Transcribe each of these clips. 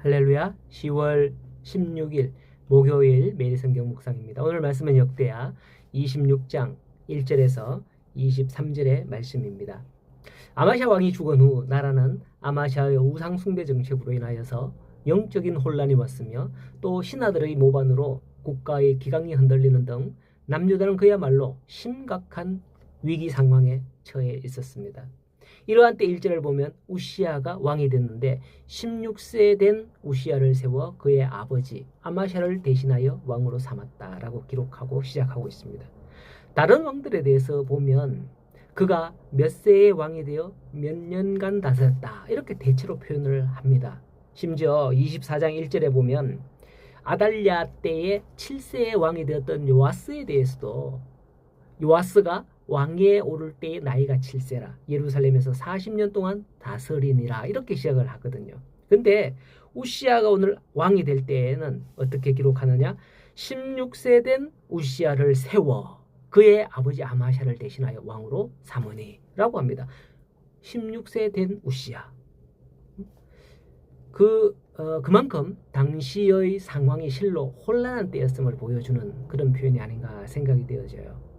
할렐루야. 10월 16일 목요일 매일 성경 묵상입니다. 오늘 말씀은 역대하 26장 1절에서 23절의 말씀입니다. 아마샤 왕이 죽은 후 나라는 아마샤의 우상 숭배 정책으로 인하여서 영적인 혼란이 왔으며 또 신하들의 모반으로 국가의 기강이 흔들리는 등 남유다는 그야말로 심각한 위기 상황에 처해 있었습니다. 이러한 때 1절을 보면 우시야가 왕이 됐는데 16세 된 우시야를 세워 그의 아버지 아마샤를 대신하여 왕으로 삼았다라고 기록하고 시작하고 있습니다. 다른 왕들에 대해서 보면 그가 몇 세의 왕이 되어 몇 년간 다스렸다 이렇게 대체로 표현을 합니다. 심지어 24장 1절에 보면 아달랴 때에 7세의 왕이 되었던 요아스에 대해서도 요아스가 왕위에 오를 때의 나이가 7세라 예루살렘에서 40년 동안 다스리니라 이렇게 시작을 하거든요. 근데 우시야가 오늘 왕이 될 때에는 어떻게 기록하느냐, 16세 된 우시야를 세워 그의 아버지 아마샤를 대신하여 왕으로 삼으니 라고 합니다. 16세 된 우시야. 그만큼 당시의 상황이 실로 혼란한 때였음을 보여주는 그런 표현이 아닌가 생각이 되어져요.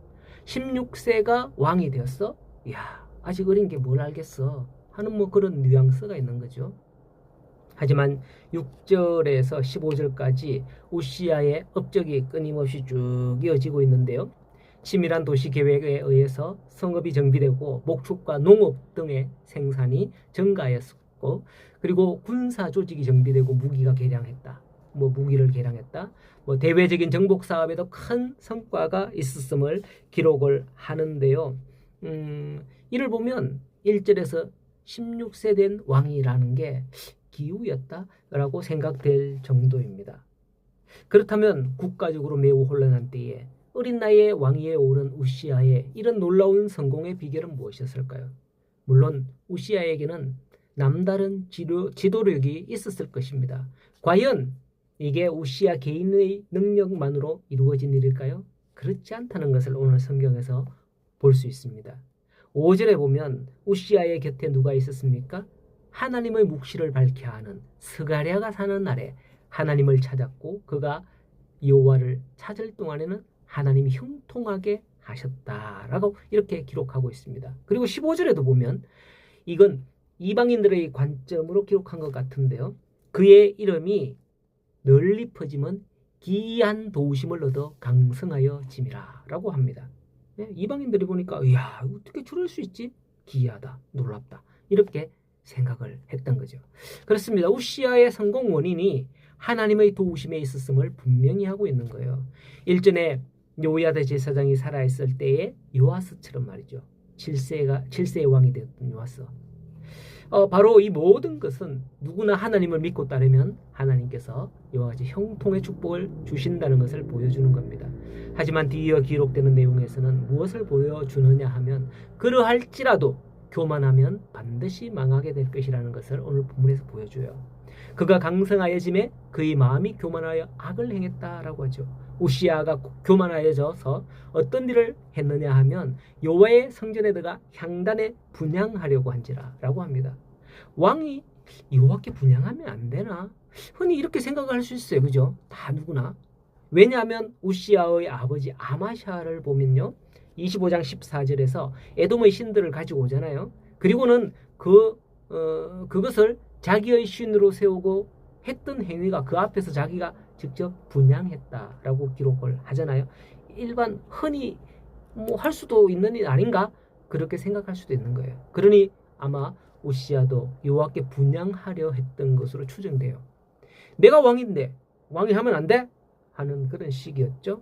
16세가 왕이 되었어? 이야, 아직 어린 게 뭘 알겠어 하는 그런 뉘앙스가 있는 거죠. 하지만 6절에서 15절까지 우시야의 업적이 끊임없이 쭉 이어지고 있는데요. 치밀한 도시 계획에 의해서 성읍이 정비되고 목축과 농업 등의 생산이 증가하였고, 그리고 군사 조직이 정비되고 무기를 개량했다. 대외적인 정복 사업에도 큰 성과가 있었음을 기록을 하는데요. 이를 보면 1절에서 16세 된 왕이라는 게 기우였다라고 생각될 정도입니다. 그렇다면 국가적으로 매우 혼란한 때에 어린 나이에 왕위에 오른 우시야의 이런 놀라운 성공의 비결은 무엇이었을까요? 물론 우시야에게는 남다른 지도력이 있었을 것입니다. 과연 이게 우시야 개인의 능력만으로 이루어진 일일까요? 그렇지 않다는 것을 오늘 성경에서 볼 수 있습니다. 5절에 보면 우시야의 곁에 누가 있었습니까? 하나님의 묵시를 밝게 하는 스가랴가 사는 날에 하나님을 찾았고 그가 여호와를 찾을 동안에는 하나님이 형통하게 하셨다라고 이렇게 기록하고 있습니다. 그리고 15절에도 보면 이건 이방인들의 관점으로 기록한 것 같은데요. 그의 이름이 널리 퍼지면 기이한 도우심을 얻어 강성하여 짐이라 라고 합니다. 이방인들이 보니까 이야, 어떻게 저럴 수 있지? 기이하다, 놀랍다 이렇게 생각을 했던 거죠. 그렇습니다. 우시야의 성공 원인이 하나님의 도우심에 있었음을 분명히 하고 있는 거예요. 일전에 요야다 제사장이 살아있을 때의 요아스처럼 말이죠. 7세의 왕이 되었던 요아스. 바로 이 모든 것은 누구나 하나님을 믿고 따르면 하나님께서 이와 같이 형통의 축복을 주신다는 것을 보여주는 겁니다. 하지만 뒤이어 기록되는 내용에서는 무엇을 보여주느냐 하면 그러할지라도 교만하면 반드시 망하게 될 것이라는 것을 오늘 본문에서 보여줘요. 그가 강성하여짐에 그의 마음이 교만하여 악을 행했다라고 하죠. 우시야가 교만하여져서 어떤 일을 했느냐 하면 여호와의 성전에 들어가 향단에 분향하려고 한지라라고 합니다. 왕이 여호와께 분향하면 안 되나? 흔히 이렇게 생각을 할 수 있어요. 그죠? 다 누구나. 왜냐하면 우시야의 아버지 아마샤를 보면요. 25장 14절에서 에돔의 신들을 가지고 오잖아요. 그리고는 그것을 자기의 신으로 세우고 했던 행위가 그 앞에서 자기가 직접 분향했다라고 기록을 하잖아요. 일반 흔히 할 수도 있는 일 아닌가? 그렇게 생각할 수도 있는 거예요. 그러니 아마 우시야도 여호와께 분향하려 했던 것으로 추정돼요. 내가 왕인데 왕이 하면 안 돼? 하는 그런 식이었죠.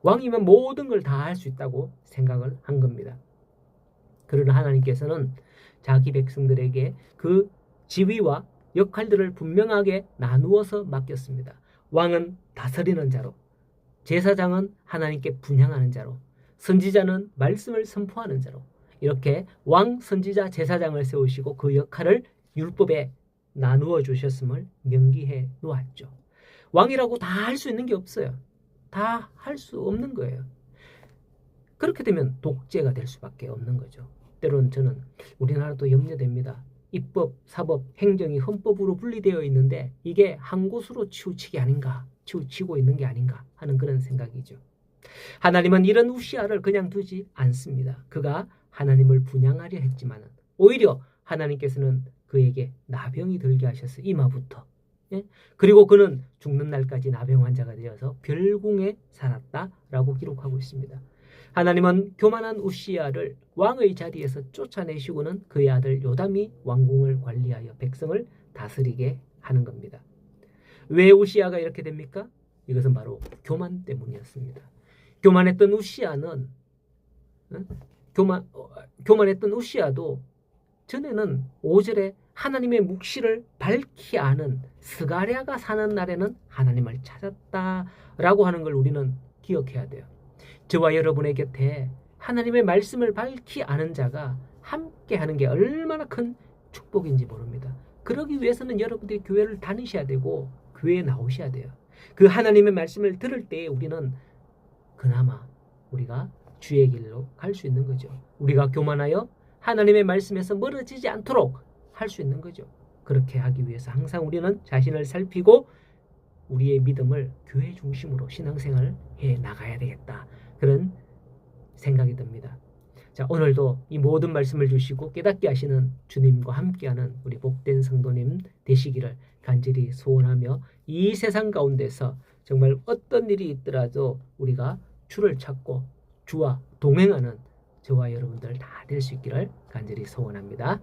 왕이면 모든 걸 다 할 수 있다고 생각을 한 겁니다. 그러나 하나님께서는 자기 백성들에게 그 지위와 역할들을 분명하게 나누어서 맡겼습니다. 왕은 다스리는 자로, 제사장은 하나님께 분향하는 자로, 선지자는 말씀을 선포하는 자로, 이렇게 왕, 선지자, 제사장을 세우시고 그 역할을 율법에 나누어 주셨음을 명기해 놓았죠. 왕이라고 다 할 수 있는 게 없어요. 다 할 수 없는 거예요. 그렇게 되면 독재가 될 수밖에 없는 거죠. 때로는 저는 우리나라도 염려됩니다. 입법, 사법, 행정이 헌법으로 분리되어 있는데 이게 한 곳으로 치우치게 아닌가, 치우치고 있는 게 아닌가 하는 그런 생각이죠. 하나님은 이런 우시아를 그냥 두지 않습니다. 그가 하나님을 분양하려 했지만 오히려 하나님께서는 그에게 나병이 들게 하셨어요. 이마부터. 예? 그리고 그는 죽는 날까지 나병 환자가 되어서 별궁에 살았다라고 기록하고 있습니다. 하나님은 교만한 우시아를 왕의 자리에서 쫓아내시고는 그의 아들 요담이 왕궁을 관리하여 백성을 다스리게 하는 겁니다. 왜 우시아가 이렇게 됩니까? 이것은 바로 교만 때문이었습니다. 교만했던 우시아는 교만했던 우시아도 전에는 5절에 하나님의 묵시를 밝히 아는 스가랴가 사는 날에는 하나님을 찾았다라고 하는 걸 우리는 기억해야 돼요. 저와 여러분의 곁에 하나님의 말씀을 밝히 아는 자가 함께 하는 게 얼마나 큰 축복인지 모릅니다. 그러기 위해서는 여러분들이 교회를 다니셔야 되고 교회에 나오셔야 돼요. 그 하나님의 말씀을 들을 때 우리는 그나마 우리가 주의 길로 갈 수 있는 거죠. 우리가 교만하여 하나님의 말씀에서 멀어지지 않도록 할 수 있는 거죠. 그렇게 하기 위해서 항상 우리는 자신을 살피고 우리의 믿음을 교회 중심으로 신앙생활을 해 나가야 되겠다. 그런 생각이 듭니다. 자, 오늘도 이 모든 말씀을 주시고 깨닫게 하시는 주님과 함께하는 우리 복된 성도님 되시기를 간절히 소원하며 이 세상 가운데서 정말 어떤 일이 있더라도 우리가 주를 찾고 주와 동행하는 저와 여러분들 다 될 수 있기를 간절히 소원합니다.